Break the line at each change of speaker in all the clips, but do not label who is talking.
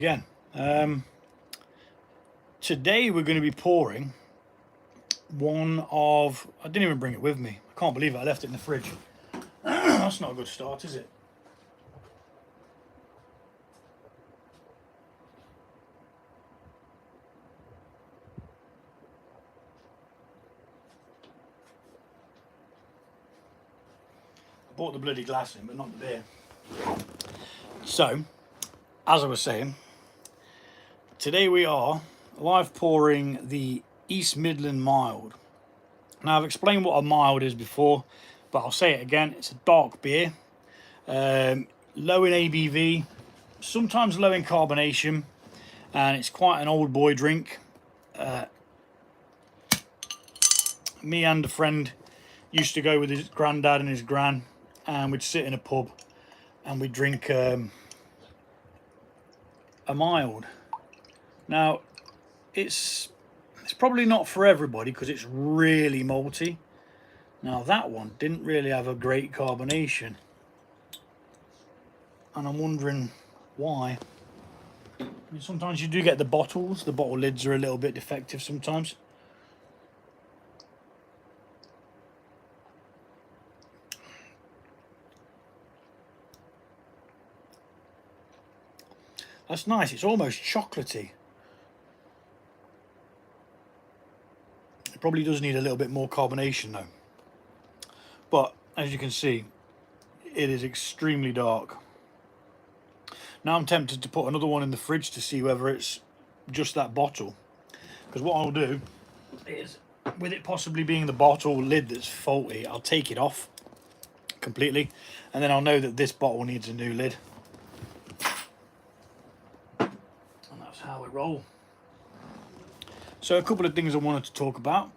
Again, today we're going to be pouring one of, I didn't even bring it with me. I can't believe it, I left it in the fridge. That's not a good start, is it? I bought the bloody glass in, but not the beer. So, as I was saying, today we are live pouring the East Midland Mild. Now, I've explained what a mild is before, but I'll say it again. It's a dark beer, low in ABV, sometimes low in carbonation, and it's quite an old boy drink. Me and a friend used to go with his granddad and his gran, and we'd sit in a pub and we'd drink a mild. Now, it's probably not for everybody because it's really malty. Now, that one didn't really have a great carbonation, and I'm wondering why. I mean, sometimes you do get the bottle lids are a little bit defective sometimes. That's nice. It's almost chocolatey. It probably does need a little bit more carbonation though. But as you can see, it is extremely dark. Now I'm tempted to put another one in the fridge to see whether it's just that bottle. Because what I'll do is, with it possibly being the bottle lid that's faulty, I'll take it off completely, and then I'll know that this bottle needs a new lid. How we roll. So a couple of things I wanted to talk about.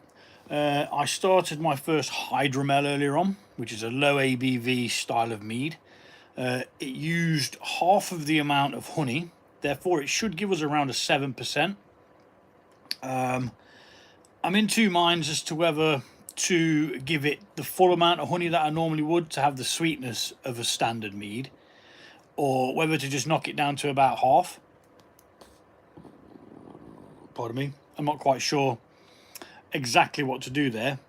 I started my first hydromel earlier on, which is a low ABV style of mead. It used half of the amount of honey, therefore it should give us around a 7%. I'm in two minds as to whether to give it the full amount of honey that I normally would to have the sweetness of a standard mead, or whether to just knock it down to about half. Pardon me, I'm not quite sure exactly what to do there,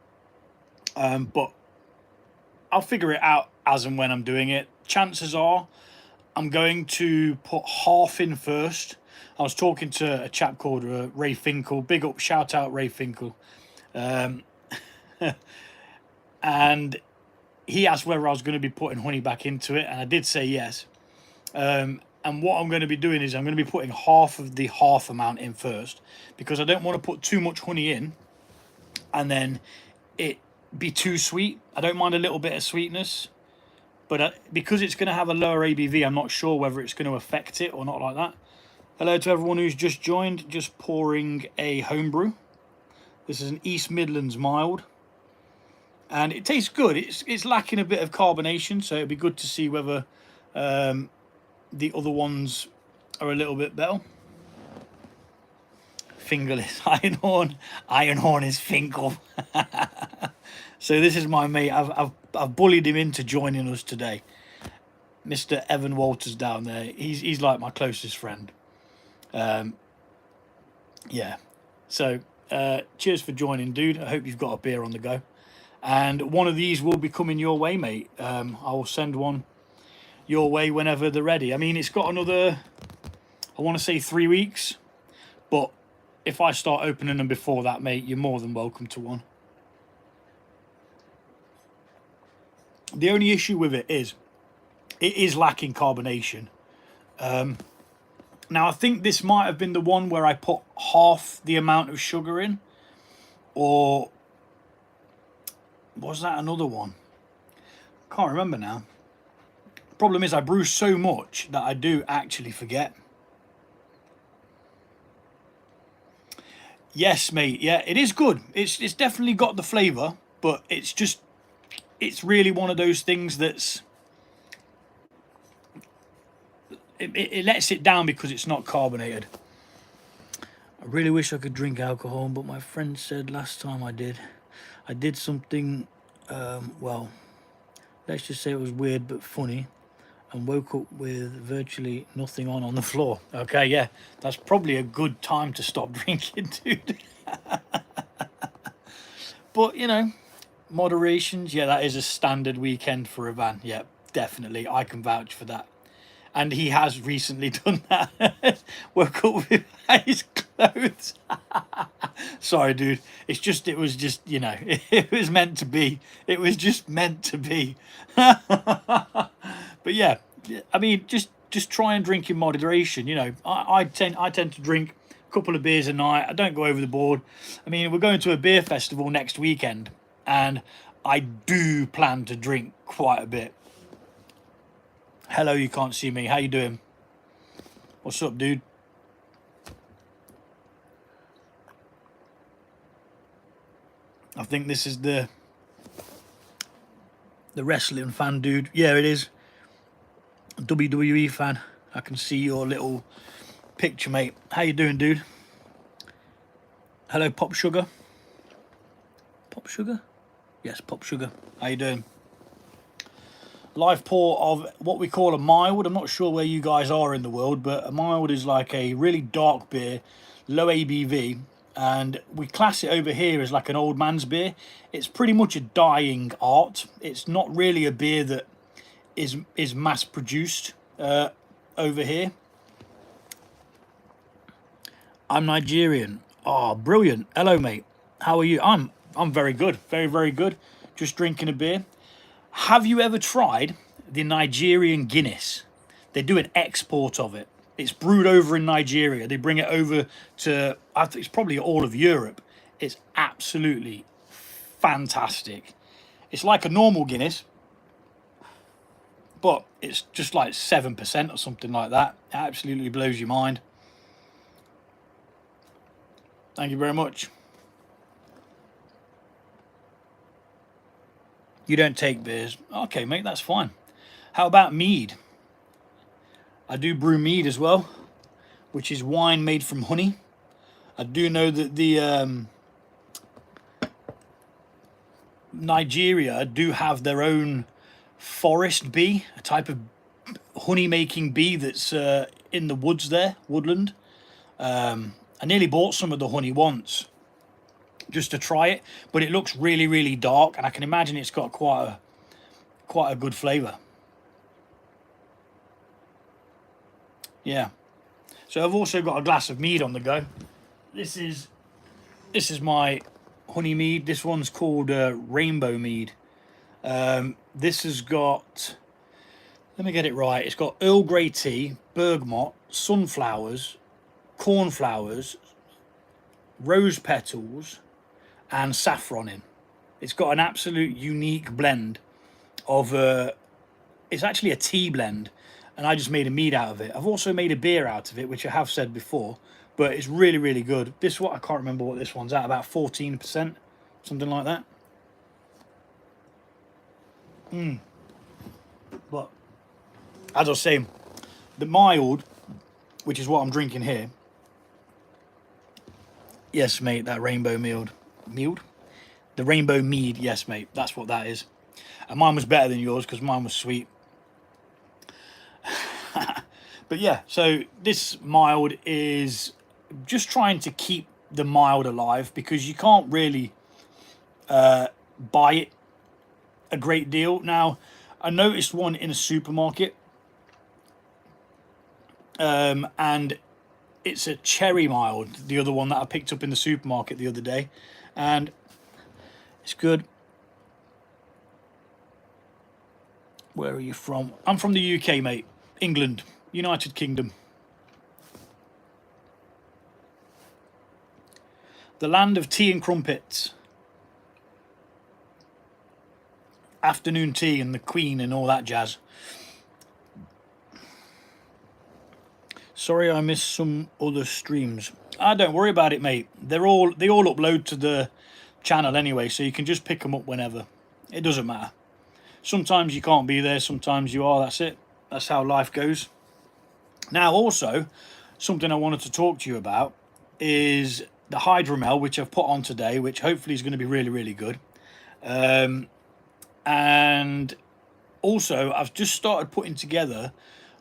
but I'll figure it out as and when I'm doing it. Chances are I'm going to put half in first. I was talking to a chap called Ray Finkel, big up, shout out Ray Finkel, and he asked whether I was going to be putting honey back into it, and I did say yes. And what I'm going to be doing is I'm going to be putting half of the half amount in first, because I don't want to put too much honey in and then it be too sweet. I don't mind a little bit of sweetness, but because it's going to have a lower ABV, I'm not sure whether it's going to affect it or not like that. Hello to everyone who's just joined, just pouring a homebrew. This is an East Midlands Mild, and it tastes good. It's lacking a bit of carbonation, so it'd be good to see whether the other ones are a little bit better. Fingerless Ironhorn. Ironhorn is Finkel. So this is my mate. I've bullied him into joining us today. Mr. Evan Walters down there. He's like my closest friend. Yeah. So cheers for joining, dude. I hope you've got a beer on the go. And one of these will be coming your way, mate. I will send one your way whenever they're ready. I mean, it's got another, I want to say 3 weeks, but if I start opening them before that, mate, you're more than welcome to one. The only issue with it is lacking carbonation. Now I think this might have been the one where I put half the amount of sugar in, or was that another one? Can't remember now. Problem is I brew so much that I do actually forget. Yes, mate. Yeah, it is good. It's definitely got the flavour, but it's really one of those things that's it lets it down because it's not carbonated. I really wish I could drink alcohol, but my friend said last time I did something, well, let's just say it was weird but funny. and woke up with virtually nothing on the floor. Okay, yeah, that's probably a good time to stop drinking, dude. But, you know, moderations, yeah, that is a standard weekend for a van. Yeah, definitely. I can vouch for that. And he has recently done that. Woke up with his clothes. Sorry, dude. It was just, you know, it was meant to be. It was just meant to be. But yeah, I mean, just try and drink in moderation. You know, I tend to drink a couple of beers a night. I don't go over the board. I mean, we're going to a beer festival next weekend, and I do plan to drink quite a bit. Hello, you can't see me. How you doing? What's up, dude? I think this is the wrestling fan, dude. Yeah, it is. WWE fan. I can see your little picture, mate. How you doing, dude? Hello, Pop Sugar. Pop Sugar? Yes, Pop Sugar. How you doing? Live pour of what we call a mild. I'm not sure where you guys are in the world, but a mild is like a really dark beer, low ABV, and we class it over here as like an old man's beer. It's pretty much a dying art. It's not really a beer that is mass produced over here. I'm Nigerian. Oh, brilliant. Hello, mate. How are you? I'm very good. Very, very good. Just drinking a beer. Have you ever tried the Nigerian Guinness? They do an export of it. It's brewed over in Nigeria. They bring it over to, I think it's probably all of Europe. It's absolutely fantastic. It's like a normal Guinness, but it's just like 7% or something like that. It absolutely blows your mind. Thank you very much. You don't take beers. Okay, mate, that's fine. How about mead? I do brew mead as well, which is wine made from honey. I do know that the Nigeria do have their own forest bee, a type of honey making bee that's in the woods there, woodland. I nearly bought some of the honey once just to try it, but it looks really, really dark, and I can imagine it's got quite a good flavour. Yeah. So I've also got a glass of mead on the go. This is my honey mead. This one's called Rainbow Mead. This has got, let me get it right. It's got Earl Grey tea, bergamot, sunflowers, cornflowers, rose petals, and saffron in. It's got an absolute unique blend of it's actually a tea blend, and I just made a mead out of it. I've also made a beer out of it, which I have said before, but it's really, really good. This one, I can't remember what this one's at, about 14%, something like that. But as I was saying, the mild, which is what I'm drinking here, yes, mate, that rainbow mead. The rainbow mead, yes, mate, that's what that is. And mine was better than yours because mine was sweet. But yeah, so this mild is just trying to keep the mild alive, because you can't really buy it a great deal. Now, I noticed one in a supermarket, and it's a cherry mild, the other one that I picked up in the supermarket the other day, and it's good. Where are you from? I'm from the UK, mate. England, United Kingdom. The land of tea and crumpets. Afternoon tea and the Queen and all that jazz. Sorry, I missed some other streams. Don't worry about it, mate. They all upload to the channel anyway, so you can just pick them up whenever. It doesn't matter. Sometimes you can't be there, sometimes you are. That's it. That's how life goes. Now, also, something I wanted to talk to you about is the hydromel, which I've put on today, which hopefully is going to be really, really good. And Also, I've just started putting together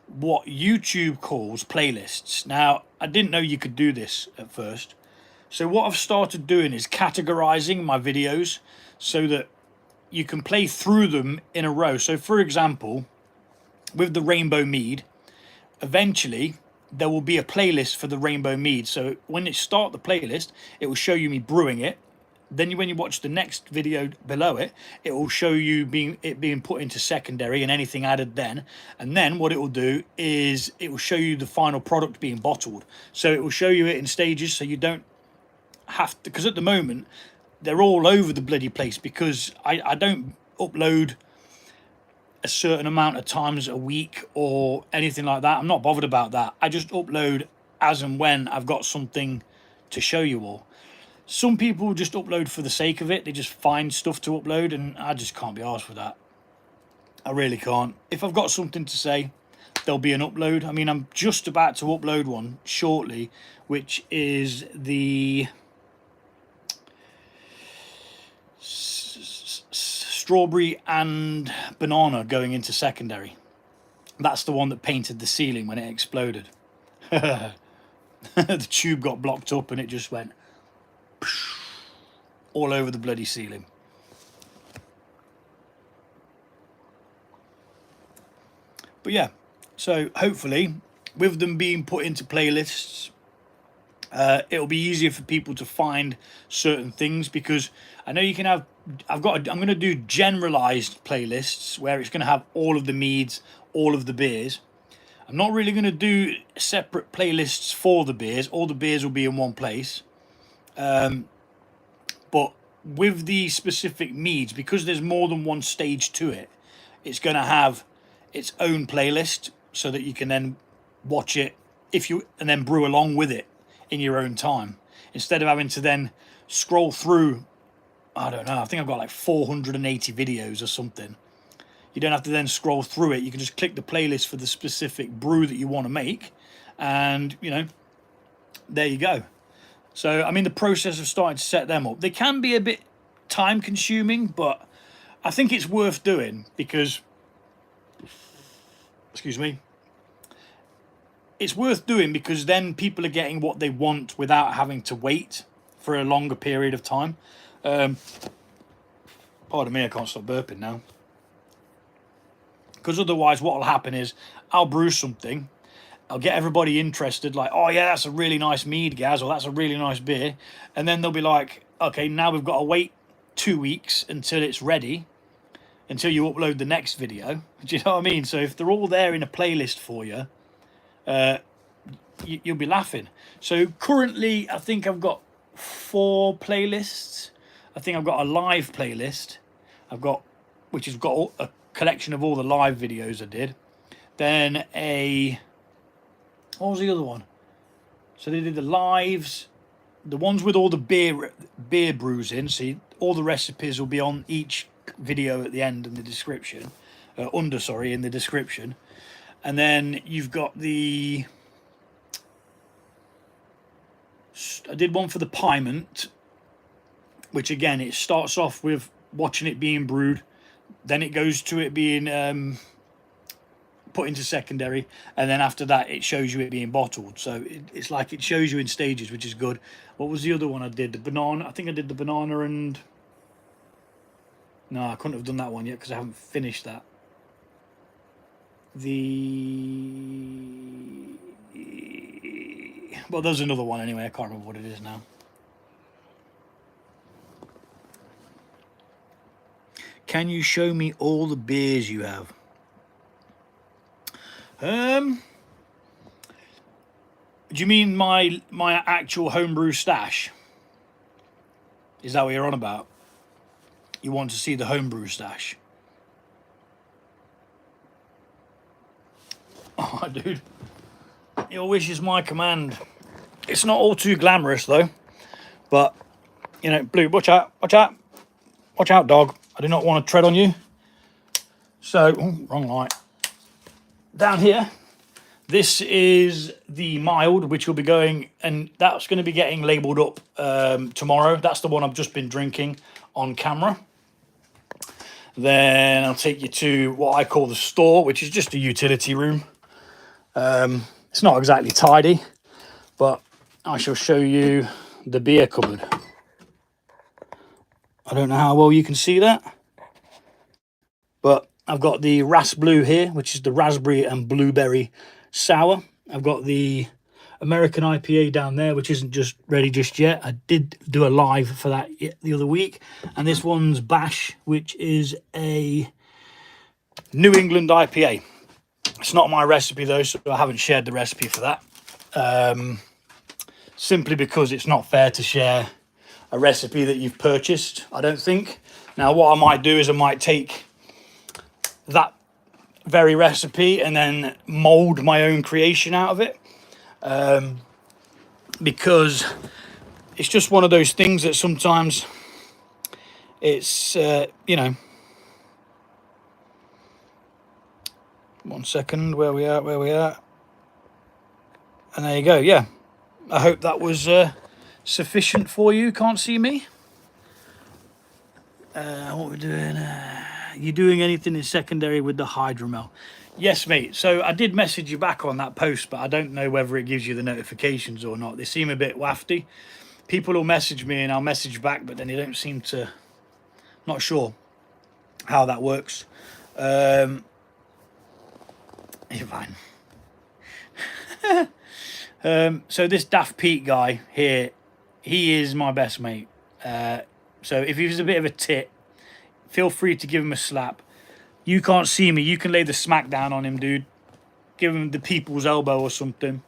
what YouTube calls playlists. Now, I didn't know you could do this at first. So what I've started doing is categorizing my videos so that you can play through them in a row. So for example, with the Rainbow Mead, eventually there will be a playlist for the Rainbow Mead. So when it start the playlist, it will show you me brewing it. Then when you watch the next video below it, it will show you it being put into secondary and anything added then. And then what it will do is it will show you the final product being bottled. So it will show you it in stages, so you don't have to, because at the moment they're all over the bloody place, because I don't upload a certain amount of times a week or anything like that. I'm not bothered about that. I just upload as and when I've got something to show you all. Some people just upload for the sake of it. They just find stuff to upload, and I just can't be arsed with that. I really can't. If I've got something to say, there'll be an upload. I mean, I'm just about to upload one shortly, which is the strawberry and banana going into secondary. That's the one that painted the ceiling when it exploded. The tube got blocked up and it just went all over the bloody ceiling. But yeah, so hopefully with them being put into playlists, it'll be easier for people to find certain things, because I know you can have, I'm going to do generalized playlists where it's going to have all of the meads, all of the beers. I'm not really going to do separate playlists for the beers. All the beers will be in one place. But with the specific meads, because there's more than one stage to it, it's going to have its own playlist so that you can then watch it and then brew along with it in your own time, instead of having to then scroll through, I don't know, I think I've got like 480 videos or something. You don't have to then scroll through it. You can just click the playlist for the specific brew that you want to make, and you know, there you go. So I'm in the process of starting to set them up. They can be a bit time consuming, but I think it's worth doing, because, excuse me, it's worth doing because then people are getting what they want without having to wait for a longer period of time. Pardon me, I can't stop burping now. Because otherwise what will happen is I'll brew something, I'll get everybody interested, like, oh yeah, that's a really nice mead, Gaz, or that's a really nice beer. And then they'll be like, okay, now we've got to wait 2 weeks until it's ready, until you upload the next video. Do you know what I mean? So if they're all there in a playlist for you, you'll be laughing. So currently, I think I've got 4 playlists. I think I've got a live playlist. Which has got a collection of all the live videos I did. Then what was the other one? So they did the lives, the ones with all the beer brews in. See, all the recipes will be on each video at the end in the description, in the description. And then you've got I did one for the Piment, which again, it starts off with watching it being brewed, then it goes to it being put into secondary, and then after that it shows you it being bottled. So it's like it shows you in stages, which is good. What was the other one I did? The banana. I think I did the banana and... No, I couldn't have done that one yet because I haven't finished that. Well, there's another one anyway. I can't remember what it is now. Can you show me all the beers you have? Do you mean my actual homebrew stash? Is that what you're on about? You want to see the homebrew stash? Oh, dude. Your wish is my command. It's not all too glamorous, though. But, you know, Blue, watch out. Watch out. Watch out, dog. I do not want to tread on you. So, wrong light. Down here, this is the mild, which will be going, and that's going to be getting labelled up tomorrow. That's the one I've just been drinking on camera. Then I'll take you to what I call the store, which is just a utility room. It's not exactly tidy, but I shall show you the beer cupboard. I don't know how well you can see that, but I've got the Ras Blue here, which is the raspberry and blueberry sour. I've got the American IPA down there, which isn't just ready just yet. I did do a live for that the other week. And this one's Bash, which is a New England IPA. It's not my recipe though, so I haven't shared the recipe for that. Simply because it's not fair to share a recipe that you've purchased, I don't think. Now, what I might do is I might take that very recipe and then mold my own creation out of it. Because it's just one of those things that sometimes it's, you know, one second, where we are. And there you go. Yeah, I hope that was sufficient for you. Can't see me. What we're doing, you doing anything in secondary with the hydromel? Yes, mate. So I did message you back on that post, but I don't know whether it gives you the notifications or not. They seem a bit wafty. People will message me and I'll message back, but then they don't seem to, not sure how that works. You're fine. So this Daft Pete guy here, he is my best mate. So if he was a bit of a tit, feel free to give him a slap. You can't see me. You can lay the smack down on him, dude. Give him the people's elbow or something.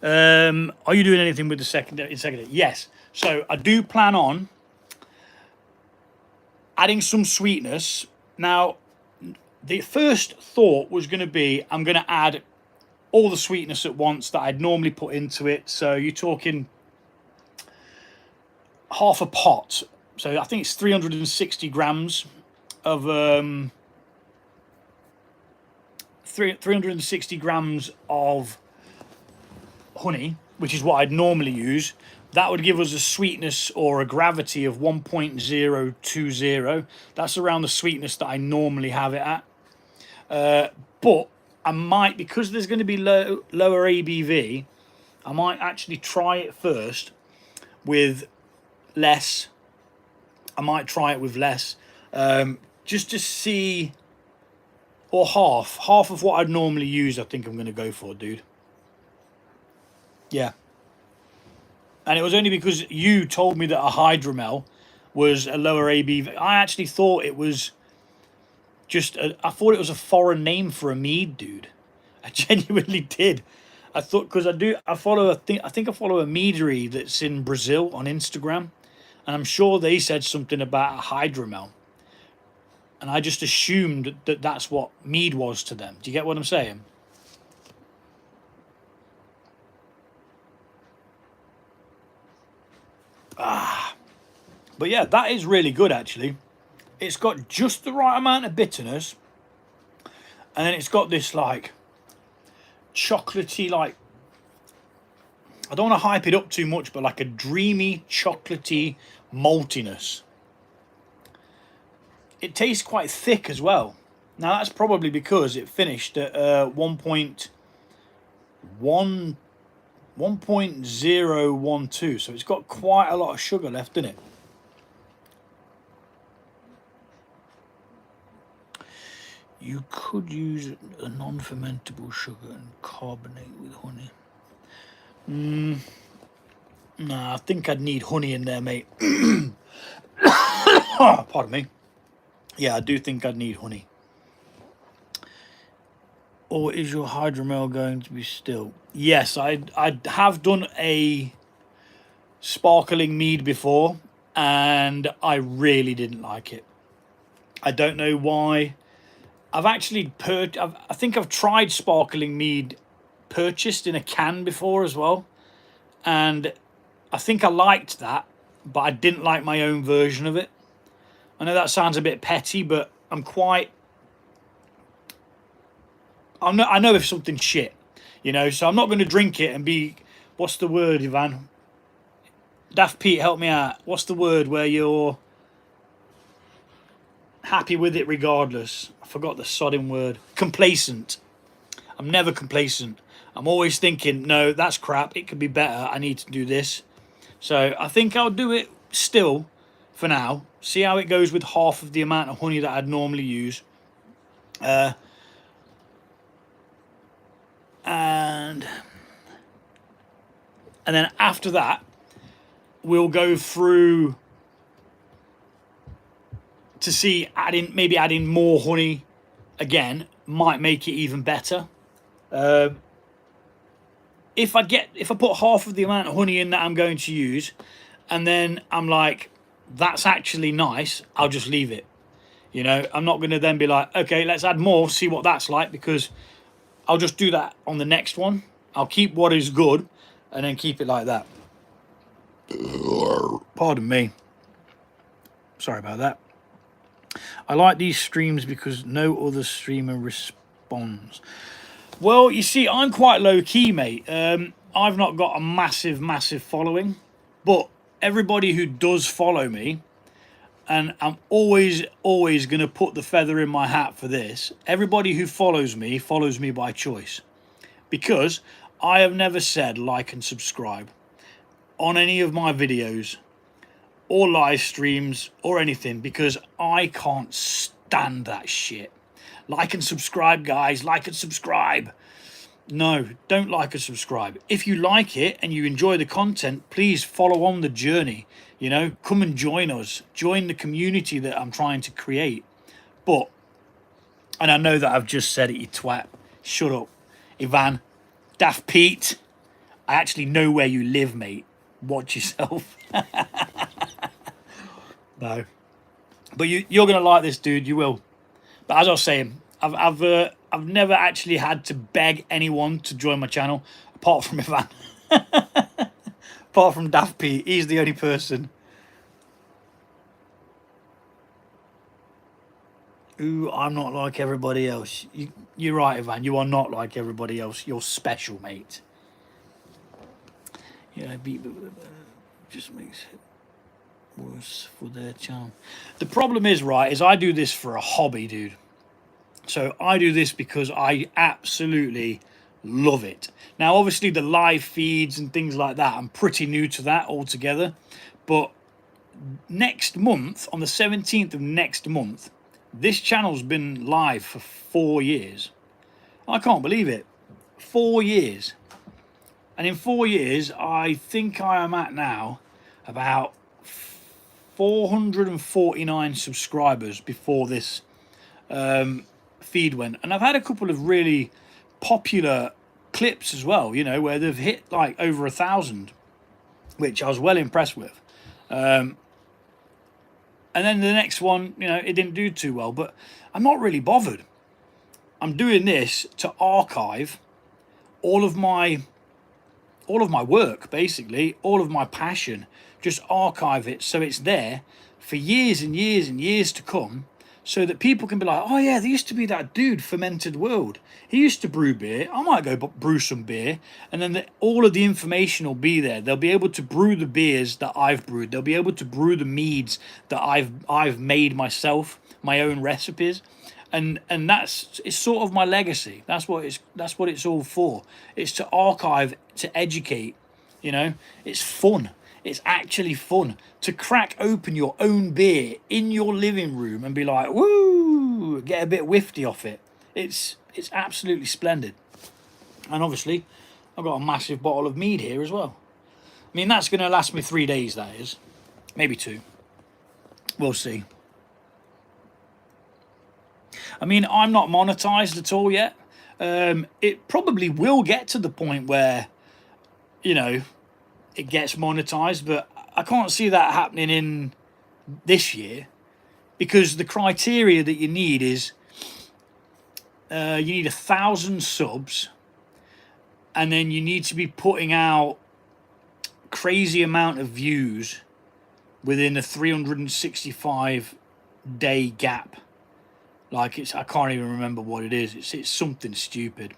Are you doing anything with the secondary? Yes. So I do plan on adding some sweetness. Now, the first thought was going to be I'm going to add all the sweetness at once that I'd normally put into it. So you're talking half a pot. So I think it's 360 grams of 360 grams of honey, which is what I'd normally use. That would give us a sweetness or a gravity of 1.020. That's around the sweetness that I normally have it at. But I might, because there's going to be lower ABV, I might actually try it first with less. I might try it with less, just to see, or half of what I'd normally use. I think I'm going to go for, dude. Yeah. And it was only because you told me that a hydromel was a lower ABV. I actually thought it was just I thought it was a foreign name for a mead, dude. I genuinely did. I thought, because I think I follow a meadery that's in Brazil on Instagram, and I'm sure they said something about a hydromel, and I just assumed that that's what mead was to them. Do you get what I'm saying? But yeah, that is really good actually. It's got just the right amount of bitterness, and then it's got this like chocolatey, like, I don't want to hype it up too much, but like a dreamy chocolatey maltiness. It tastes quite thick as well. Now that's probably because it finished at 1.012, so it's got quite a lot of sugar left in it. You could use a non-fermentable sugar and carbonate with honey. Nah, I think I'd need honey in there, mate. Pardon me. Yeah, I do think I'd need honey. Or is your hydromel going to be still? Yes, I have done a sparkling mead before, and I really didn't like it. I don't know why. I've actually I think I've tried sparkling mead purchased in a can before as well, and I think I liked that, but I didn't like my own version of it. I know that sounds a bit petty, but I know if something's shit, you know, so I'm not going to drink it and be, what's the word, Ivan? Daft Pete, help me out. What's the word where you're happy with it regardless. I forgot the sodding word. Complacent. I'm never complacent. I'm always thinking, no, that's crap. It could be better. I need to do this. So I think I'll do it still for now. See how it goes with half of the amount of honey that I'd normally use. And then after that, we'll go through to see maybe adding more honey again might make it even better. If I put half of the amount of honey in that I'm going to use, and then I'm like, that's actually nice, I'll just leave it. You know, I'm not going to then be like, okay, let's add more, see what that's like, because I'll just do that on the next one. I'll keep what is good and then keep it like that. Pardon me. Sorry about that. I like these streams because no other streamer responds. Well, you see, I'm quite low-key, mate. I've not got a massive following, but everybody who does follow me, and I'm always going to put the feather in my hat for this, everybody who follows me by choice. Because I have never said like and subscribe on any of my videos or live streams or anything, because I can't stand that shit. Like and subscribe, guys. Like and subscribe. No, don't like and subscribe. If you like it and you enjoy the content, please follow on the journey. You know, come and join us. Join the community that I'm trying to create. But, and I know that I've just said it, you twat. Shut up. Ivan. Daft Pete. I actually know where you live, mate. Watch yourself. No. But you're going to like this, dude. You will. But as I was saying, I've never actually had to beg anyone to join my channel, apart from Ivan. Apart from Daft Pete. He's the only person. Ooh, I'm not like everybody else. You're right, Ivan. You are not like everybody else. You're special, mate. Yeah, just makes it worse for their channel. The problem is, right, is I do this for a hobby, dude. So I do this because I absolutely love it. Now, obviously, the live feeds and things like that, I'm pretty new to that altogether. But next month, on the 17th of next month, this channel's been live for 4 years. I can't believe it. 4 years. And in 4 years, I think I am at now about 449 subscribers before this feed went. And I've had a couple of really popular clips as well, you know, where they've hit like over 1,000, which I was well impressed with. And then the next one, you know, it didn't do too well, but I'm not really bothered. I'm doing this to archive all of my work, basically, all of my passion. Just archive it so it's there for years and years and years to come, so that people can be like, oh yeah, there used to be that dude, Fermented World. He used to brew beer. I might go brew some beer. And then all of the information will be there. They'll be able to brew the beers that I've brewed. They'll be able to brew the meads that I've made myself, my own recipes. And it's sort of my legacy. That's what it's all for. It's to archive, to educate, you know. It's fun. It's actually fun to crack open your own beer in your living room and be like, woo, get a bit whiffy off it. It's absolutely splendid. And obviously, I've got a massive bottle of mead here as well. I mean, that's going to last me 3 days, that is. Maybe 2. We'll see. I mean, I'm not monetized at all yet. It probably will get to the point where, you know, it gets monetized, but I can't see that happening in this year, because the criteria that you need is you need 1,000 subs, and then you need to be putting out crazy amount of views within a 365 day gap. Like, I can't even remember what it is. It's something stupid.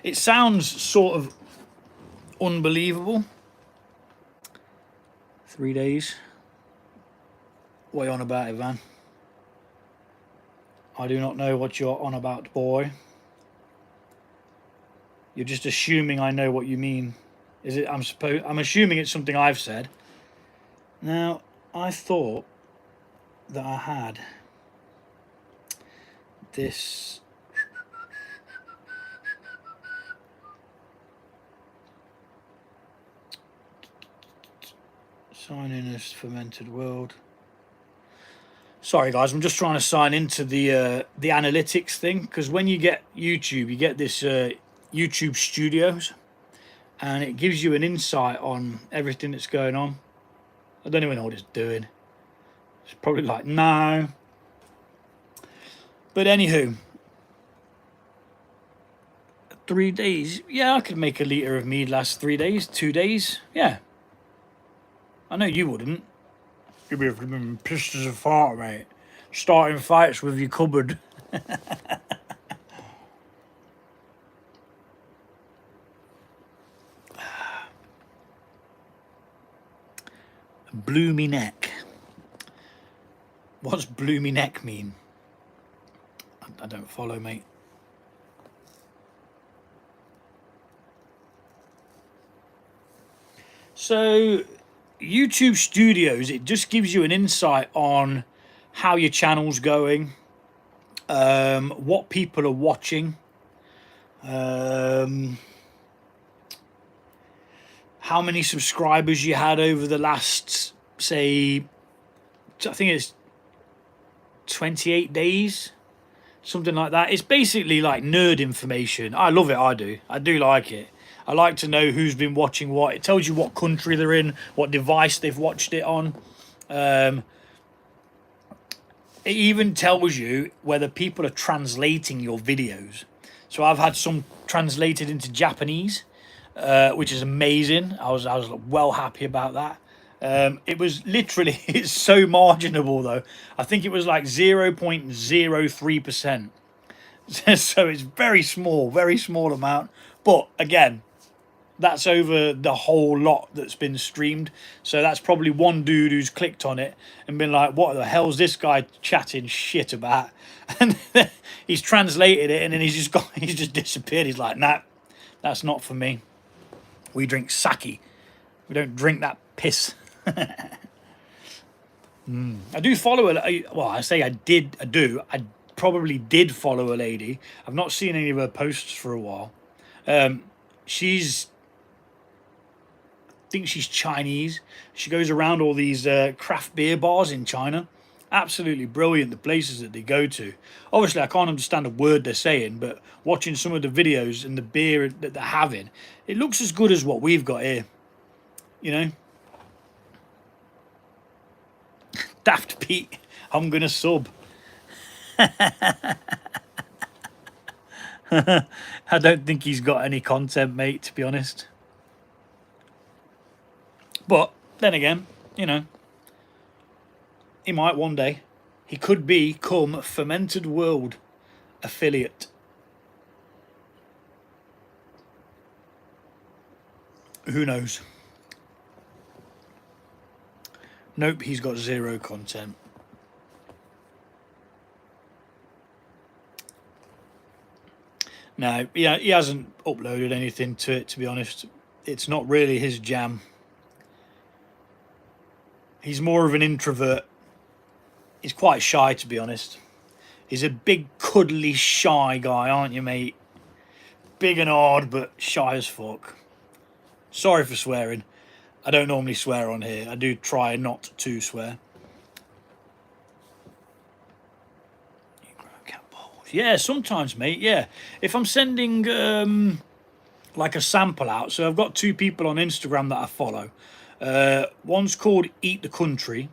It sounds sort of unbelievable. 3 days. What are you on about, Ivan? I do not know what you're on about, boy. You're just assuming I know what you mean. Is it? I'm assuming it's something I've said. Now, I thought that I had this. Sign in as Fermented World. Sorry guys, I'm just trying to sign into the analytics thing, because when you get YouTube, you get this YouTube Studios, and it gives you an insight on everything that's going on. I don't even know what it's doing. It's probably like, no. But anywho, 3 days. Yeah, I could make a litre of mead last 3 days, 2 days. Yeah. I know you wouldn't. You'd be pissed as a fart, mate. Starting fights with your cupboard. Bloomy neck. What's bloomy neck mean? I don't follow, mate. So, YouTube Studios, it just gives you an insight on how your channel's going, what people are watching, how many subscribers you had over the last, say, I think it's 28 days, something like that. It's basically like nerd information. I love it. I do like it. I like to know who's been watching what. It tells you what country they're in, what device they've watched it on. It even tells you whether people are translating your videos. So I've had some translated into Japanese, which is amazing. I was well happy about that. It was literally, it's so marginable though. I think it was like 0.03%. So it's very small amount. But again, that's over the whole lot that's been streamed. So that's probably one dude who's clicked on it and been like, what the hell's this guy chatting shit about? And he's translated it, and then he's just disappeared. He's like, nah, that's not for me. We drink sake. We don't drink that piss. I do follow well, I say I probably did follow a lady. I've not seen any of her posts for a while. I think she's Chinese. She goes around all these craft beer bars in China. Absolutely brilliant, the places that they go to. Obviously, I can't understand a word they're saying, but watching some of the videos and the beer that they're having, it looks as good as what we've got here. You know? Daft Pete, I'm gonna sub. I don't think he's got any content, mate, to be honest. But then again, you know, he might one day. He could become Fermented World affiliate. Who knows? Nope, he's got 0 content. No, yeah, he hasn't uploaded anything to it, to be honest. It's not really his jam. He's more of an introvert. He's quite shy, to be honest. He's a big, cuddly, shy guy, aren't you, mate? Big and hard, but shy as fuck. Sorry for swearing. I don't normally swear on here. I do try not to swear. Yeah, sometimes, mate, yeah. If I'm sending like a sample out, so I've got 2 people on Instagram that I follow. One's called Eat the Country,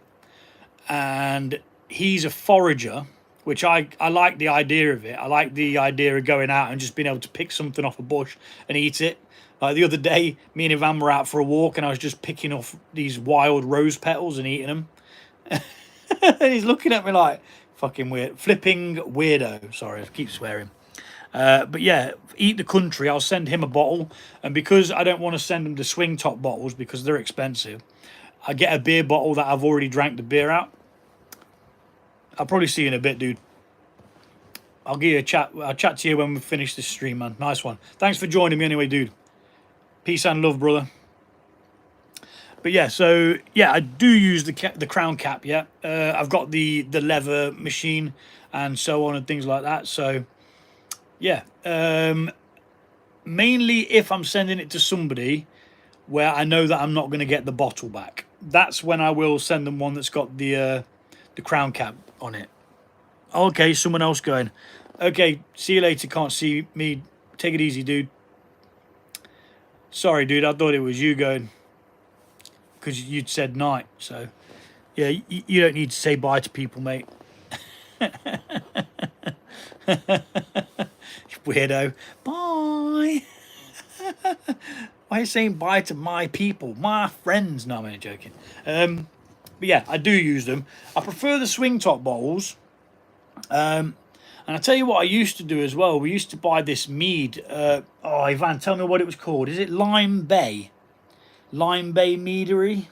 and he's a forager, which I like the idea of it. I like the idea of going out and just being able to pick something off a bush and eat it. Like the other day, me and Ivan were out for a walk, and I was just picking off these wild rose petals and eating them. And he's looking at me like, fucking weird. Flipping weirdo. Sorry, I keep swearing. But yeah, Eat the Country, I'll send him a bottle. And because I don't want to send him the swing top bottles because they're expensive, I get a beer bottle that I've already drank the beer out. I'll probably see you in a bit, dude. I'll give you a chat. I'll chat to you when we finish this stream, man. Nice one. Thanks for joining me anyway, dude. Peace and love, brother. But yeah, so yeah, I do use the crown cap. Yeah, I've got the leather machine and so on and things like that. So yeah, mainly if I'm sending it to somebody where I know that I'm not going to get the bottle back, that's when I will send them one that's got the crown cap on it. Okay, someone else going. Okay, see you later. Can't see me. Take it easy, dude. Sorry, dude. I thought it was you going because you'd said night. So yeah, you don't need to say bye to people, mate. Weirdo. Bye. Why are you saying bye to my people, my friends? No, I'm only joking. But yeah, I do use them. I prefer the swing top bottles. And I tell you what I used to do as well. We used to buy this mead. Oh, Ivan, tell me what it was called. Is it Lime Bay? Lime Bay Meadery?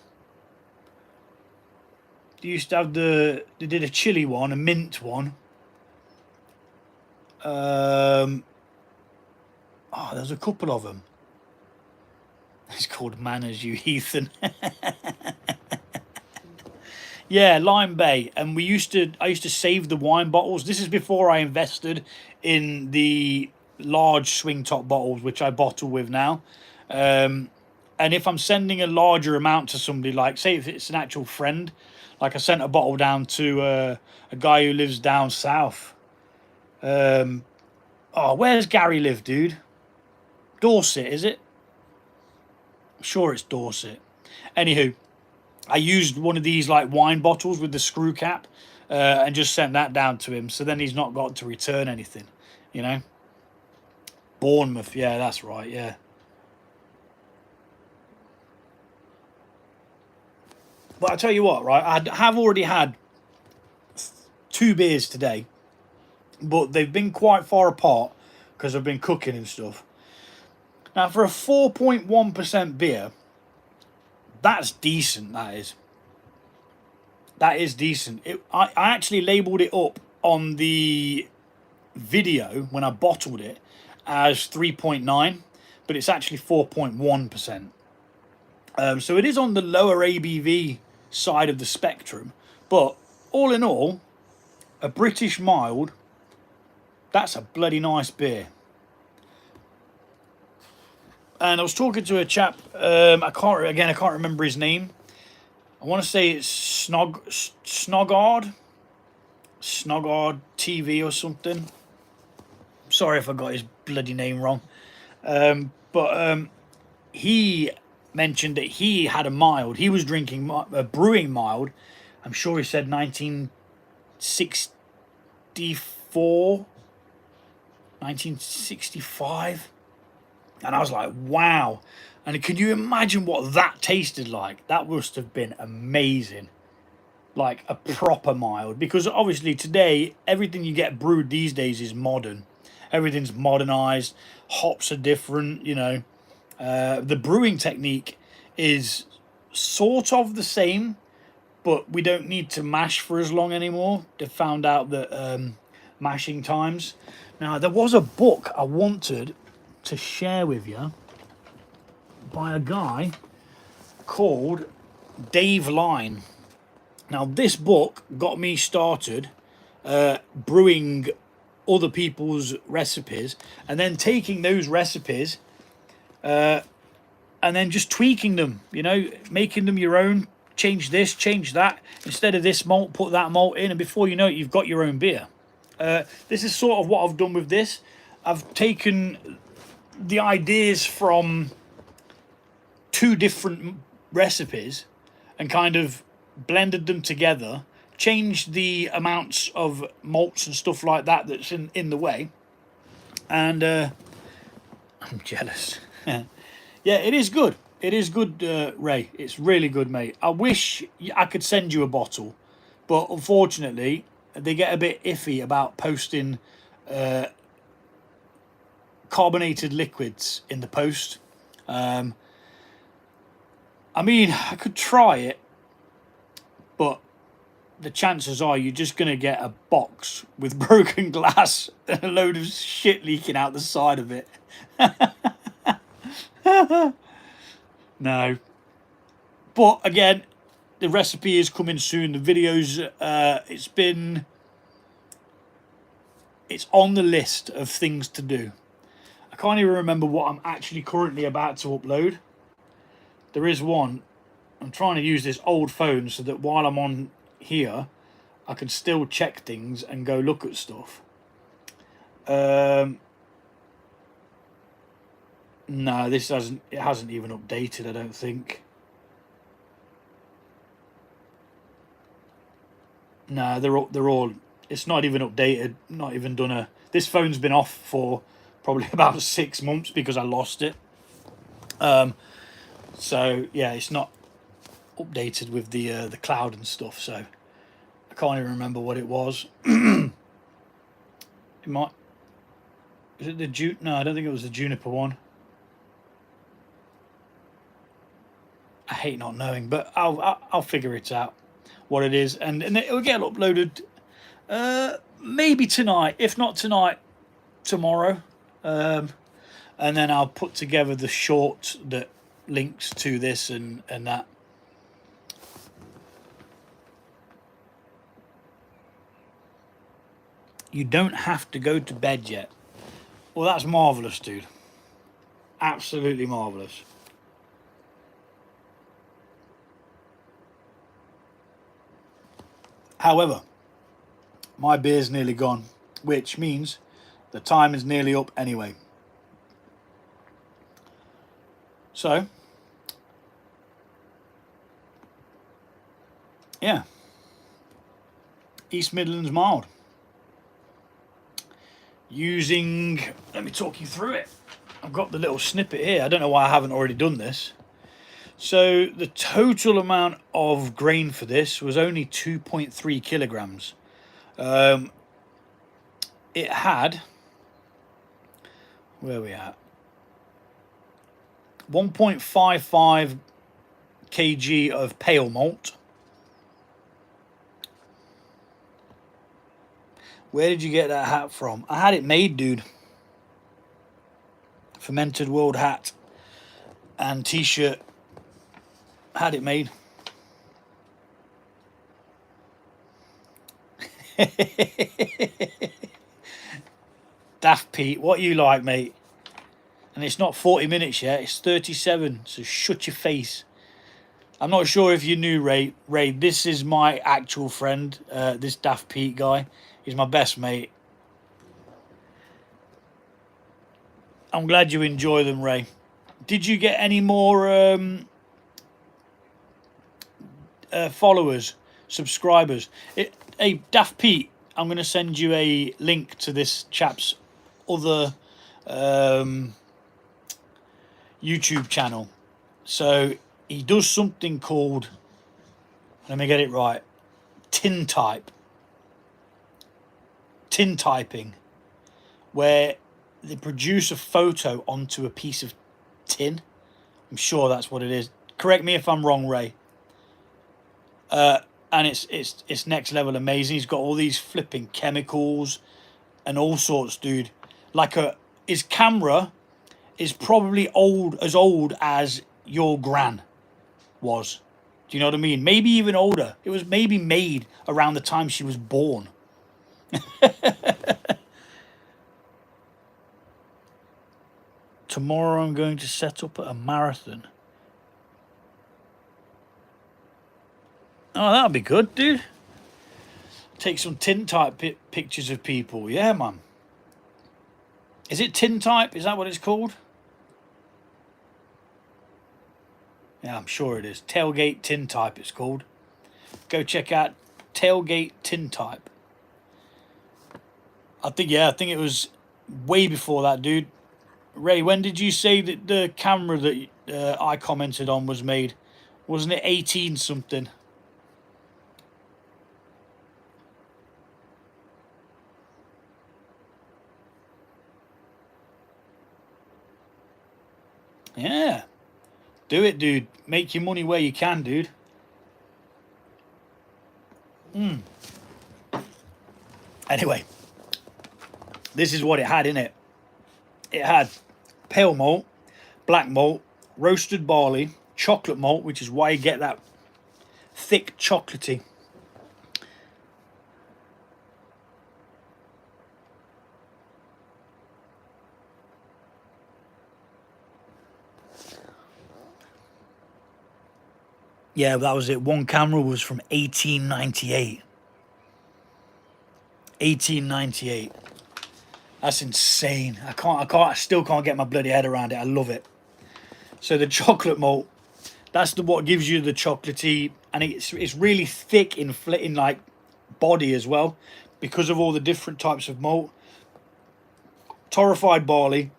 They used to have they did a chili one, a mint one. Oh, there's a couple of them. It's called Manners, you heathen. Yeah, Lime Bay. And I used to save the wine bottles. This is before I invested in the large swing top bottles, which I bottle with now. And if I'm sending a larger amount to somebody, like say if it's an actual friend, like I sent a bottle down to a guy who lives down south. Oh, where's Gary live, dude? Dorset, is it? I'm sure it's Dorset. Anywho, I used one of these like wine bottles with the screw cap and just sent that down to him. So then he's not got to return anything, you know. Bournemouth, yeah, that's right, yeah. But I tell you what, right, I have already had 2 beers today, but they've been quite far apart because I've been cooking and stuff. Now, for a 4.1% beer, that's decent, that is. That is decent. I actually labelled it up on the video when I bottled it as 3.9, but it's actually 4.1%. So it is on the lower ABV side of the spectrum, but all in all, a British mild, that's a bloody nice beer. And I was talking to a chap, I can't remember his name. I want to say it's Snogard TV or something. Sorry if I got his bloody name wrong. But he mentioned that he had a mild. He was drinking a brewing mild. I'm sure he said 1964, 1965. And I was like, wow. And can you imagine what that tasted like? That must have been amazing. Like a proper mild. Because obviously today, everything you get brewed these days is modern. Everything's modernized. Hops are different, you know. The brewing technique is sort of the same, but we don't need to mash for as long anymore. They found out that mashing times. Now, there was a book I wanted to share with you by a guy called Dave Line. Now, this book got me started brewing other people's recipes and then taking those recipes and then just tweaking them, you know, making them your own. Change this, change that. Instead of this malt, put that malt in, and before you know it, you've got your own beer. This is sort of what I've done with this. I've taken the ideas from 2 different recipes and kind of blended them together, changed the amounts of malts and stuff like that that's in the way, and I'm jealous. Yeah, it is good. It is good, Ray. It's really good, mate. I wish I could send you a bottle, but unfortunately they get a bit iffy about posting carbonated liquids in the post. I mean, I could try it, but the chances are you're just going to get a box with broken glass and a load of shit leaking out the side of it. No. But again, the recipe is coming soon. The videos, it's on the list of things to do. I can't even remember what I'm actually currently about to upload. There is one. I'm trying to use this old phone so that while I'm on here, I can still check things and go look at stuff. No, this hasn't even updated, I don't think. No, they're all. It's not even updated. Not even done a. This phone's been off for probably about 6 months because I lost it. So yeah, it's not updated with the cloud and stuff. So I can't even remember what it was. It might. Is it the No, I don't think it was the Juniper one. I hate not knowing, but I'll figure it out what it is, and it will get uploaded maybe tonight, if not tonight, tomorrow, and then I'll put together the short that links to this and that. You don't have to go to bed yet. Well, that's marvelous, dude. Absolutely marvelous. However, my beer's nearly gone, which means the time is nearly up anyway. So, yeah. East Midlands Mild. Let me talk you through it. I've got the little snippet here. I don't know why I haven't already done this. So the total amount of grain for this was only 2.3 kilograms. It had, where are we at? 1.55 kg of pale malt. Where did you get that hat from? I had it made, dude. Fermented World hat and t-shirt. Had it made. Daft Pete, what you like, mate? And it's not 40 minutes yet, it's 37, so shut your face. I'm not sure if you knew, Ray. Ray, this is my actual friend, this Daft Pete guy. He's my best mate. I'm glad you enjoy them, Ray. Did you get any more followers, subscribers? Hey, Daft Pete, I'm going to send you a link to this chap's other YouTube channel. So he does something called, let me get it right, tin typing, where they produce a photo onto a piece of tin. I'm sure that's what it is. Correct me if I'm wrong, Ray. And it's next level amazing. He's got all these flipping chemicals and all sorts, dude. Like his camera is probably as old as your gran was. Do you know what I mean? Maybe even older. It was maybe made around the time she was born. Tomorrow I'm going to set up at a marathon. Oh, that'll be good, dude. Take some tintype pictures of people. Yeah, man. Is it tintype? Is that what it's called? Yeah, I'm sure it is. Tailgate Tintype it's called. Go check out Tailgate Tintype. I think it was way before that, dude. Ray, when did you say that the camera that I commented on was made? Wasn't it 18 something? Yeah. Do it, dude. Make your money where you can, dude. Anyway, this is what it had in it. It had pale malt, black malt, roasted barley, chocolate malt, which is why you get that thick chocolatey. Yeah, that was it. One camera was from 1898. 1898. That's insane. I still can't get my bloody head around it. I love it. So the chocolate malt, that's what gives you the chocolatey, and it's really thick in like body as well, because of all the different types of malt. Torrefied barley,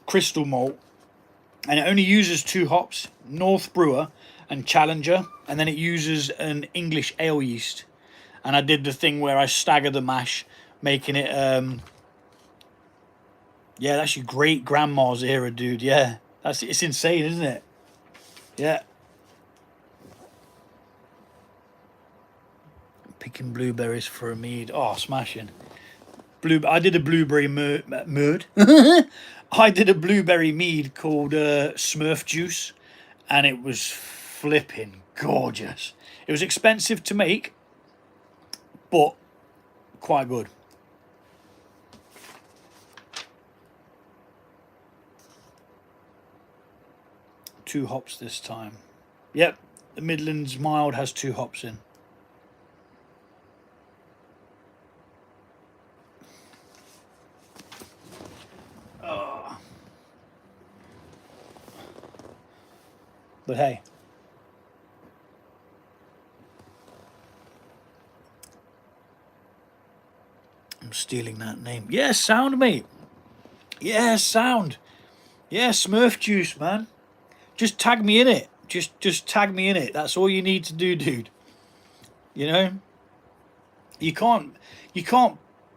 crystal malt, and it only uses 2 hops, North Brewer and Challenger, and then it uses an English ale yeast. And I did the thing where I stagger the mash, making it yeah, that's your great grandma's era, dude. Yeah, it's insane, isn't it? Yeah. Picking blueberries for a mead. Oh, smashing. I did a blueberry mead. I did a blueberry mead called Smurf Juice, and it was flipping gorgeous. It was expensive to make, but quite good. Two hops this time. Yep, the Midlands Mild has 2 hops in. Oh. But hey, I'm stealing that name. Yeah, sound, mate. Yeah, sound. Yeah, Smurf Juice, man. Just tag me in it. Just tag me in it. That's all you need to do, dude. You know, you can't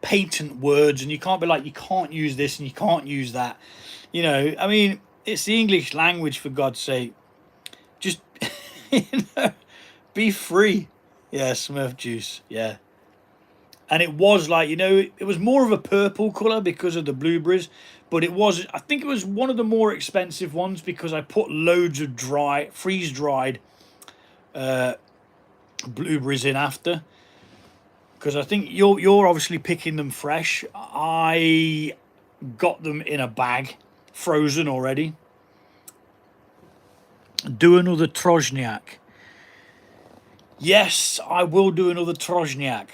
patent words, and you can't be like, you can't use this and you can't use that. You know, I mean, it's the English language, for God's sake. Just you know, be free. Yeah, Smurf Juice. Yeah. And it was like, you know, it was more of a purple colour because of the blueberries, but I think it was one of the more expensive ones because I put loads of freeze-dried blueberries in after. Because I think you're obviously picking them fresh. I got them in a bag, frozen already. Do another Trozniak. Yes, I will do another Trozniak.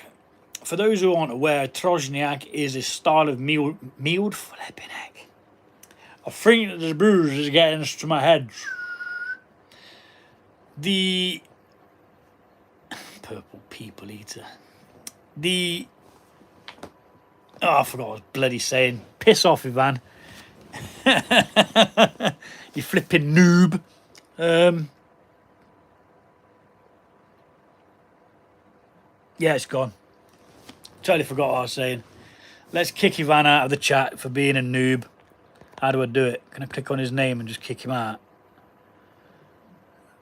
For those who aren't aware, Trozniak is a style of mead flipping heck. I think that the booze is getting to my head. The purple people eater. I forgot what I was bloody saying. Piss off, Ivan. You flipping noob. Yeah, it's gone. Totally forgot what I was saying. Let's kick Ivan out of the chat for being a noob. How do I do it? Can I click on his name and just kick him out?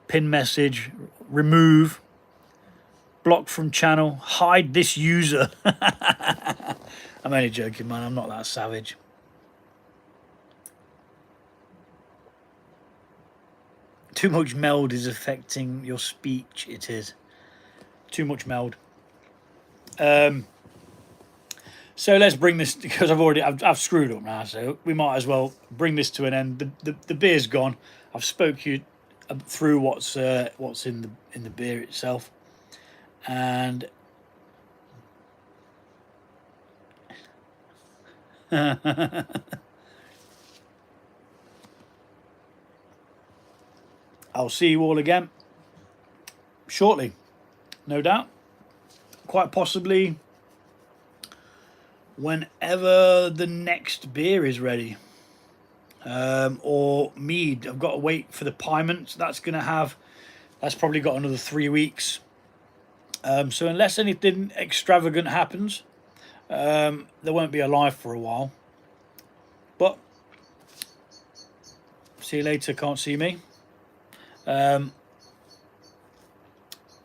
Pin message. Remove. Block from channel. Hide this user. I'm only joking, man. I'm not that savage. Too much meld is affecting your speech. It is. Too much meld. So let's bring this, because I've screwed up now, so we might as well bring this to an end. The beer's gone. I've spoke you through what's in the beer itself, and I'll see you all again shortly, no doubt. Quite possibly whenever the next beer is ready, or mead. I've got to wait for the Pyment. That's probably got another 3 weeks. So unless anything extravagant happens, there won't be a live for a while. But see you later. Can't see me.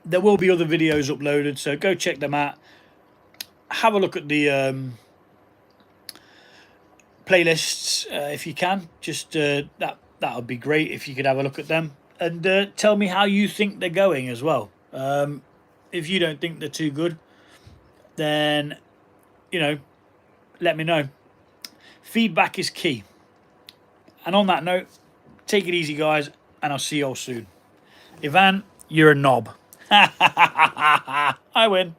there will be other videos uploaded, so go check them out. Have a look at the playlists if you can. Just that would be great if you could have a look at them, and tell me how you think they're going as well. If you don't think they're too good, then let me know. Feedback is key. And on that note, take it easy, guys, and I'll see you all soon. Ivan, you're a knob. I win.